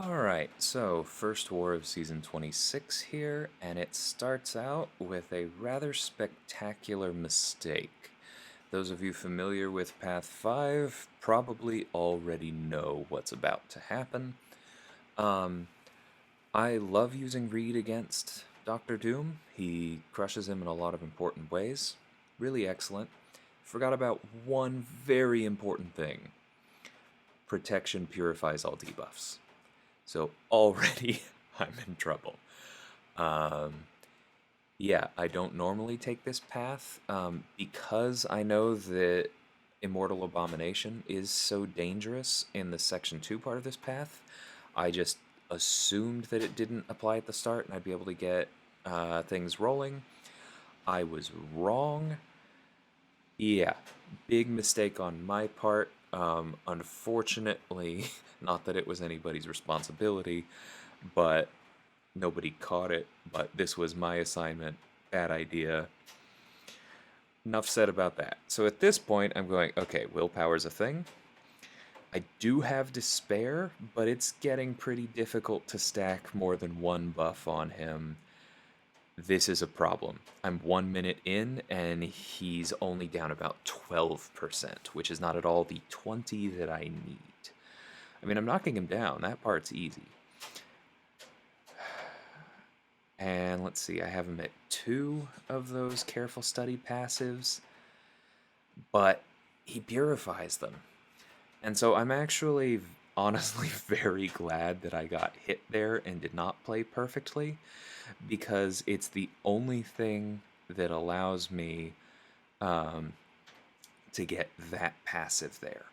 Alright, so first war of season 26 here, and it starts out with a rather spectacular mistake. Those of you familiar with Path 5 probably already know what's about to happen. Um, I love using Reed against Doctor Doom. He crushes him in a lot of important ways. Really excellent. Forgot about one very important thing. Protection purifies all debuffs. So already I'm in trouble. Um, yeah, I don't normally take this path because I know that Immortal Abomination is so dangerous in the Section 2 part of this path. I just assumed that it didn't apply at the start and I'd be able to get things rolling. I was wrong. Yeah, big mistake on my part. Unfortunately, not that it was anybody's responsibility, but nobody caught it. But this was my assignment. Bad idea. Enough said about that. So at this point, I'm going, okay, willpower's a thing. I do have despair, but it's getting pretty difficult to stack more than one buff on him. This is a problem. I'm 1 minute in, and he's only down about 12%, which is not at all the 20 that I need. I mean, I'm knocking him down. That part's easy. And let's see, I have him at 2 of those careful study passives, but he purifies them. And so I'm actually honestly very glad that I got hit there and did not play perfectly, because it's the only thing that allows me to get that passive there.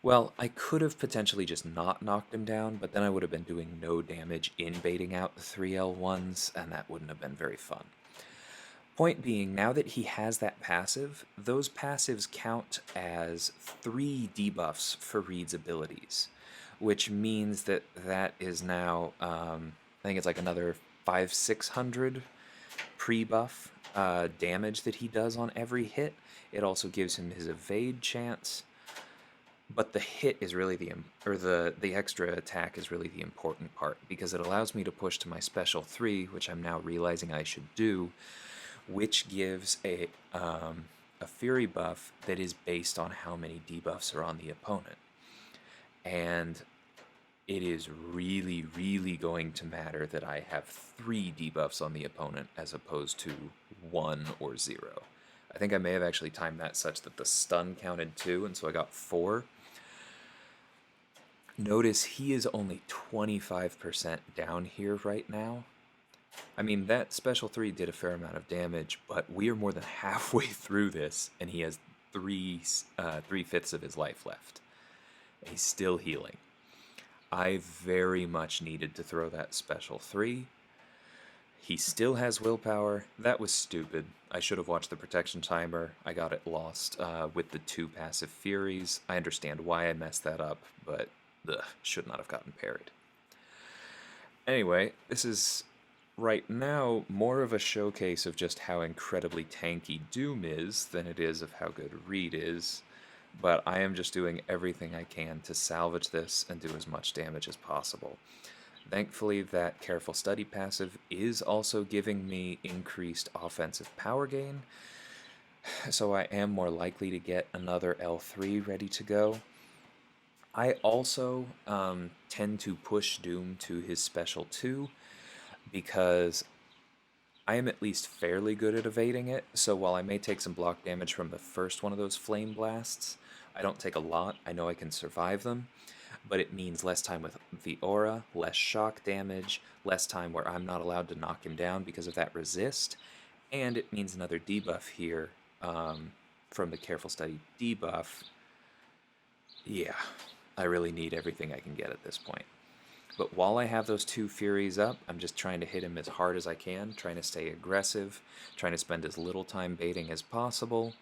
Well, I could have potentially just not knocked him down, but then I would have been doing no damage in baiting out the 3L1s, and that wouldn't have been very fun. Point being, now that he has that passive, those passives count as 3 debuffs for Reed's abilities, which means that that is now, I think it's like another 500-600 pre-buff damage that he does on every hit. It also gives him his evade chance, but the hit is really the extra attack is really the important part, because it allows me to push to my special 3, which I'm now realizing I should do, which gives a Fury buff that is based on how many debuffs are on the opponent. And it is really, really going to matter that I have 3 debuffs on the opponent as opposed to 1 or 0. I think I may have actually timed that such that the stun counted 2, and so I got 4. Notice he is only 25% down here right now. I mean, that special 3 did a fair amount of damage, but we are more than halfway through this, and he has 3/5 of his life left. He's still healing. I very much needed to throw that special 3. He still has willpower. That was stupid. I should have watched the protection timer. I got it lost with the 2 passive Furies. I understand why I messed that up, but should not have gotten parried. Anyway, this is right now more of a showcase of just how incredibly tanky Doom is than it is of how good Reed is, but I am just doing everything I can to salvage this and do as much damage as possible. Thankfully, that careful study passive is also giving me increased offensive power gain, so I am more likely to get another L3 ready to go. I also tend to push Doom to his special 2, because I am at least fairly good at evading it, so while I may take some block damage from the first one of those flame blasts, I don't take a lot. I know I can survive them, but it means less time with the aura, less shock damage, less time where I'm not allowed to knock him down because of that resist, and it means another debuff here from the Careful Study debuff. Yeah, I really need everything I can get at this point. But while I have those 2 Furies up, I'm just trying to hit him as hard as I can, trying to stay aggressive, trying to spend as little time baiting as possible.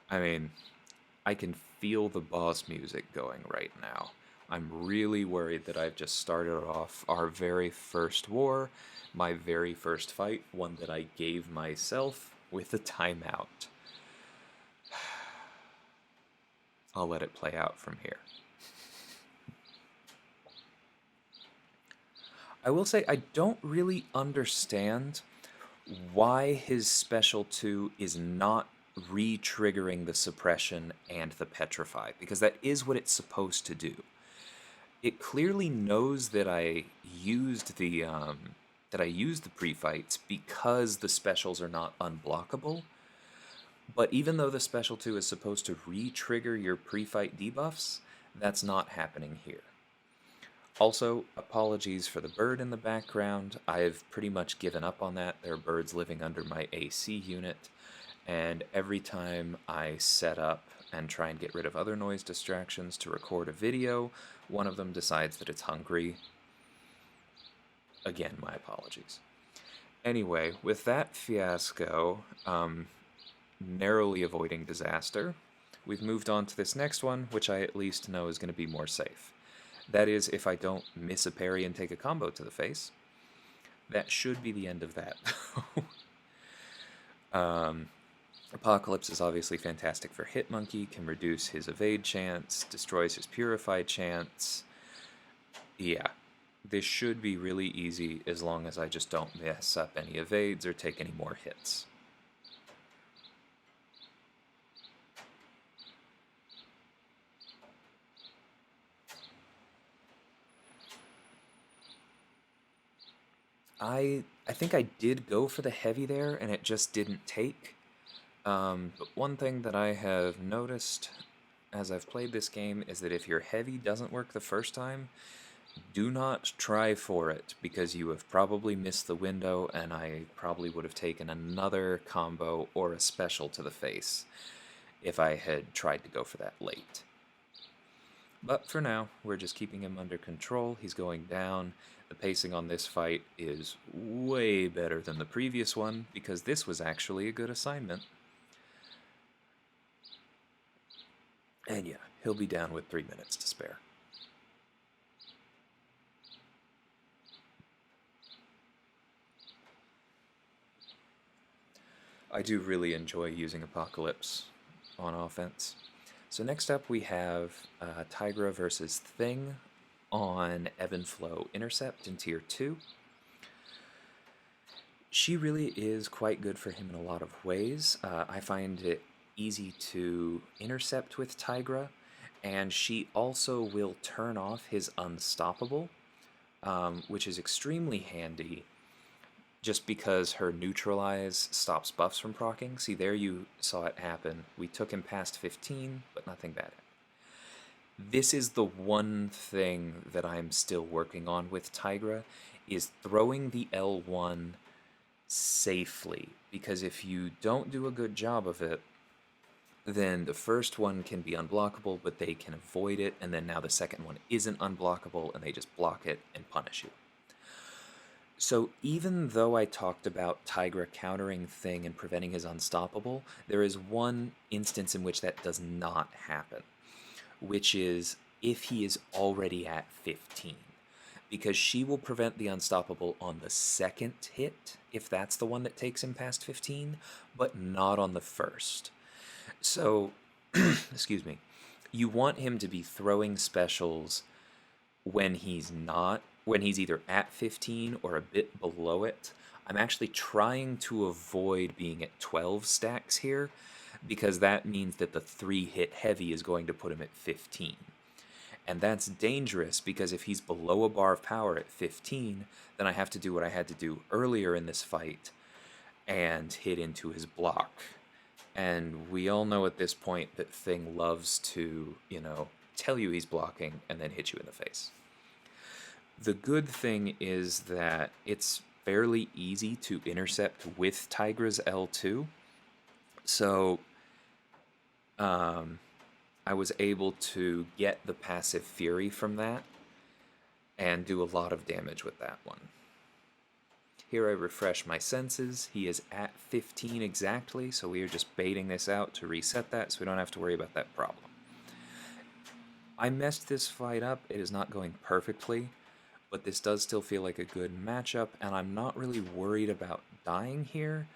I mean, I can feel the boss music going right now. I'm really worried that I've just started off our very first war, my very first fight, one that I gave myself, with a timeout. I'll let it play out from here. I will say I don't really understand why his special 2 is not re-triggering the suppression and the petrify, because that is what it's supposed to do. It clearly knows that I used the pre-fights because the specials are not unblockable. But even though the special 2 is supposed to re-trigger your pre-fight debuffs, that's not happening here. Also, apologies for the bird in the background. I've pretty much given up on that. There are birds living under my AC unit, and every time I set up and try and get rid of other noise distractions to record a video, one of them decides that it's hungry. Again, my apologies. Anyway, with that fiasco, narrowly avoiding disaster, we've moved on to this next one, which I at least know is going to be more safe. That is, if I don't miss a parry and take a combo to the face. That should be the end of that. Apocalypse is obviously fantastic for Hitmonkey, can reduce his evade chance, destroys his purify chance. Yeah, this should be really easy as long as I just don't mess up any evades or take any more hits. I think I did go for the heavy there, and it just didn't take. But one thing that I have noticed as I've played this game is that if your heavy doesn't work the first time, do not try for it, because you have probably missed the window, and I probably would have taken another combo or a special to the face if I had tried to go for that late. But for now, we're just keeping him under control. He's going down. The pacing on this fight is way better than the previous one, because this was actually a good assignment. And yeah, he'll be down with 3 minutes to spare. I do really enjoy using Apocalypse on offense. So next up we have Tigra versus Thing on Ebb and Flow Intercept in Tier 2. She really is quite good for him in a lot of ways. I find it easy to intercept with Tigra, and she also will turn off his Unstoppable, which is extremely handy just because her Neutralize stops buffs from proccing. See, there you saw it happen. We took him past 15, but nothing bad. This is the one thing that I'm still working on with Tigra, is throwing the L1 safely, because if you don't do a good job of it, then the first one can be unblockable, but they can avoid it, and then now the second one isn't unblockable, and they just block it and punish you. So even though I talked about Tigra countering Thing and preventing his Unstoppable, there is one instance in which that does not happen, which is if he is already at 15. Because she will prevent the Unstoppable on the second hit, if that's the one that takes him past 15, but not on the first. So, excuse me, you want him to be throwing specials when he's either at 15 or a bit below it. I'm actually trying to avoid being at 12 stacks here, because that means that the 3-hit heavy is going to put him at 15. And that's dangerous, because if he's below a bar of power at 15, then I have to do what I had to do earlier in this fight and hit into his block. And we all know at this point that Thing loves to, tell you he's blocking and then hit you in the face. The good thing is that it's fairly easy to intercept with Tigra's L2. So, I was able to get the passive Fury from that and do a lot of damage with that one. Here I refresh my senses. He is at 15 exactly, so we are just baiting this out to reset that so we don't have to worry about that problem. I messed this fight up. It is not going perfectly, but this does still feel like a good matchup, and I'm not really worried about dying here.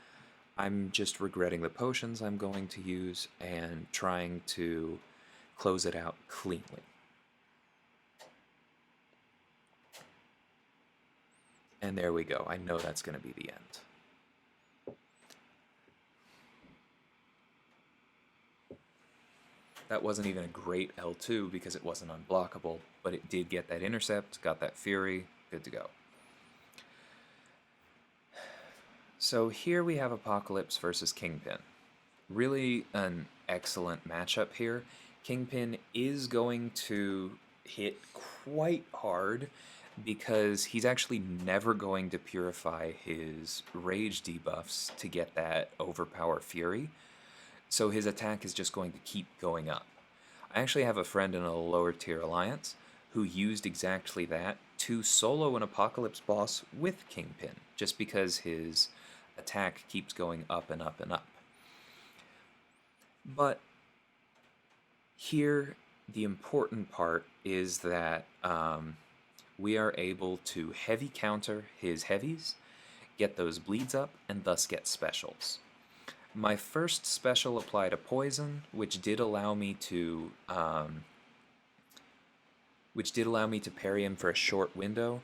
I'm just regretting the potions I'm going to use and trying to close it out cleanly. And there we go. I know that's going to be the end. That wasn't even a great L2 because it wasn't unblockable, but it did get that intercept, got that fury, good to go. So here we have Apocalypse versus Kingpin. Really an excellent matchup here. Kingpin is going to hit quite hard because he's actually never going to purify his rage debuffs to get that overpower fury. So his attack is just going to keep going up. I actually have a friend in a lower tier alliance who used exactly that to solo an Apocalypse boss with Kingpin, just because his attack keeps going up and up and up. But here, the important part is that we are able to heavy counter his heavies, get those bleeds up, and thus get specials. My first special applied a poison, which did allow me to parry him for a short window,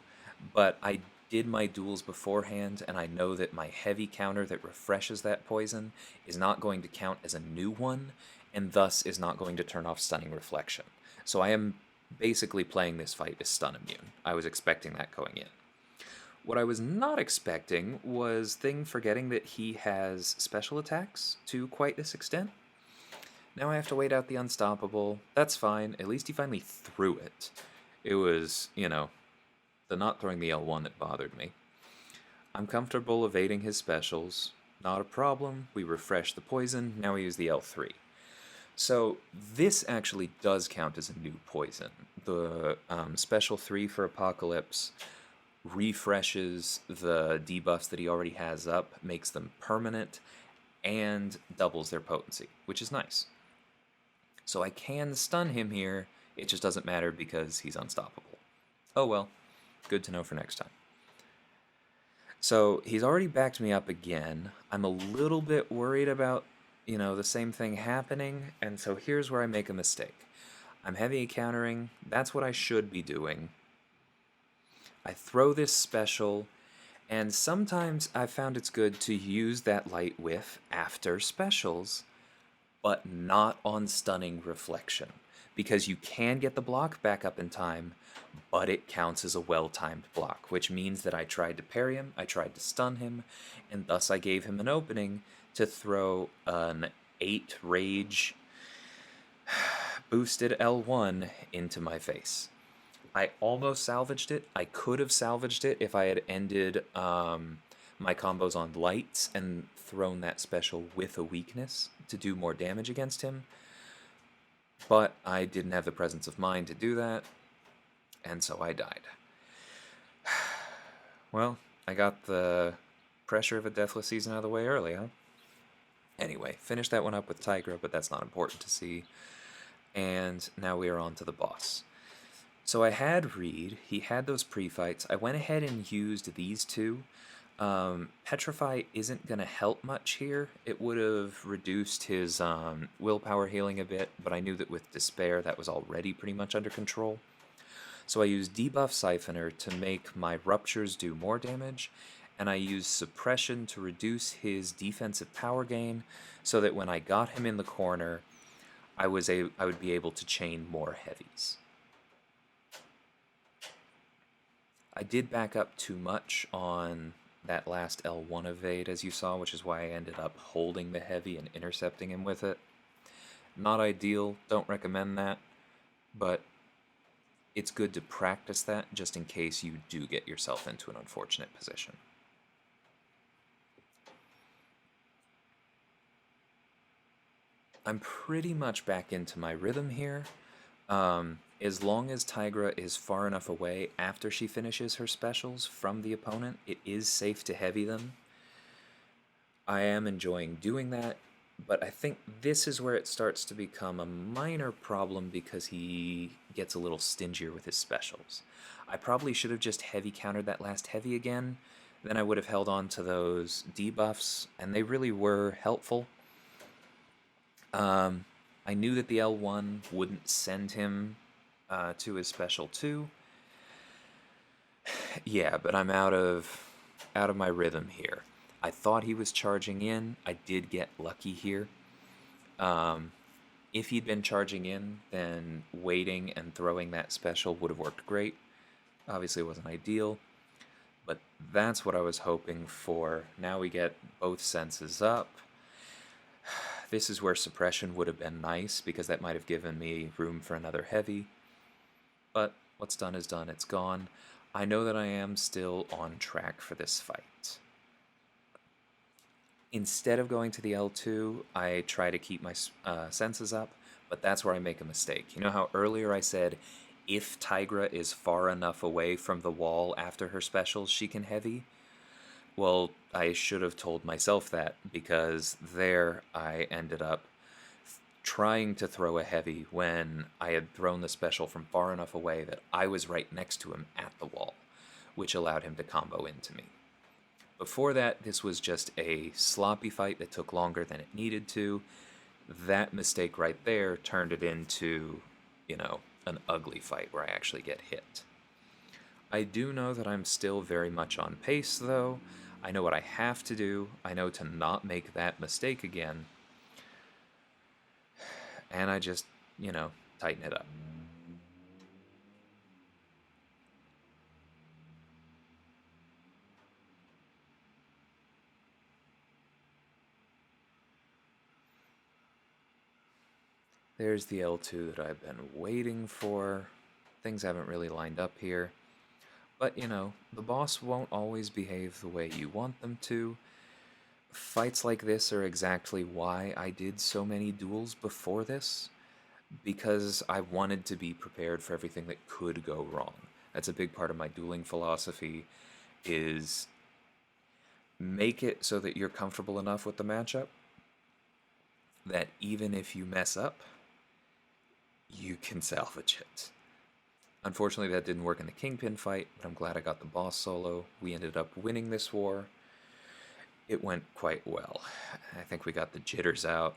but I did my duels beforehand, and I know that my heavy counter that refreshes that poison is not going to count as a new one, and thus is not going to turn off Stunning Reflection. So I am basically playing this fight as stun immune. I was expecting that going in. What I was not expecting was Thing forgetting that he has special attacks to quite this extent. Now I have to wait out the Unstoppable. That's fine. At least he finally threw it. It was, the not throwing the L1 that bothered me. I'm comfortable evading his specials. Not a problem. We refresh the poison. Now we use the L3. So this actually does count as a new poison. The special 3 for Apocalypse refreshes the debuffs that he already has up, makes them permanent, and doubles their potency, which is nice. So I can stun him here, it just doesn't matter because he's unstoppable. Oh well, good to know for next time. So he's already backed me up again. I'm a little bit worried about, the same thing happening, and so here's where I make a mistake. I'm heavy countering, that's what I should be doing. I throw this special, and sometimes I've found it's good to use that light whiff after specials, but not on Stunning Reflection, because you can get the block back up in time, but it counts as a well-timed block, which means that I tried to parry him, I tried to stun him, and thus I gave him an opening to throw an 8 rage boosted L1 into my face. I almost salvaged it. I could have salvaged it if I had ended my combos on lights and thrown that special with a weakness to do more damage against him. But I didn't have the presence of mind to do that, and so I died. Well, I got the pressure of a deathless season out of the way early, huh? Anyway, finished that one up with Tigra, but that's not important to see. And now we are on to the boss. So I had Reed, he had those pre-fights. I went ahead and used these two. Petrify isn't going to help much here. It would have reduced his willpower healing a bit, but I knew that with Despair that was already pretty much under control. So I used Debuff Siphoner to make my Ruptures do more damage, and I used Suppression to reduce his defensive power gain, so that when I got him in the corner, I would be able to chain more heavies. I did back up too much on that last L1 evade, as you saw, which is why I ended up holding the heavy and intercepting him with it. Not ideal, don't recommend that, but it's good to practice that just in case you do get yourself into an unfortunate position. I'm pretty much back into my rhythm here. As long as Tigra is far enough away after she finishes her specials from the opponent, it is safe to heavy them. I am enjoying doing that, but I think this is where it starts to become a minor problem because he gets a little stingier with his specials. I probably should have just heavy countered that last heavy again, then I would have held on to those debuffs, and they really were helpful. I knew that the L1 wouldn't send him to his special 2. Yeah, but I'm out of my rhythm here. I thought he was charging in. I did get lucky here. Um, if he'd been charging in, then waiting and throwing that special would have worked great. Obviously, it wasn't ideal, but that's what I was hoping for. Now we get both senses up. This is where suppression would have been nice because that might have given me room for another heavy. But what's done is done. It's gone. I know that I am still on track for this fight. Instead of going to the L2, I try to keep my senses up, but that's where I make a mistake. You know how earlier I said if Tigra is far enough away from the wall after her specials, she can heavy? Well, I should have told myself that because there I ended up trying to throw a heavy when I had thrown the special from far enough away that I was right next to him at the wall, which allowed him to combo into me. Before that, this was just a sloppy fight that took longer than it needed to. That mistake right there turned it into, an ugly fight where I actually get hit. I do know that I'm still very much on pace, though. I know what I have to do. I know to not make that mistake again. And I just, tighten it up. There's the L2 that I've been waiting for. Things haven't really lined up here. But, the boss won't always behave the way you want them to. Fights like this are exactly why I did so many duels before this, because I wanted to be prepared for everything that could go wrong. That's a big part of my dueling philosophy, is make it so that you're comfortable enough with the matchup that even if you mess up, you can salvage it. Unfortunately, that didn't work in the Kingpin fight, but I'm glad I got the boss solo. We ended up winning this war. It went quite well. I think we got the jitters out.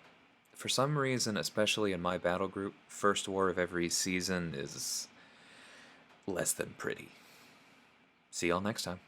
For some reason, especially in my battle group, first war of every season is less than pretty. See y'all next time.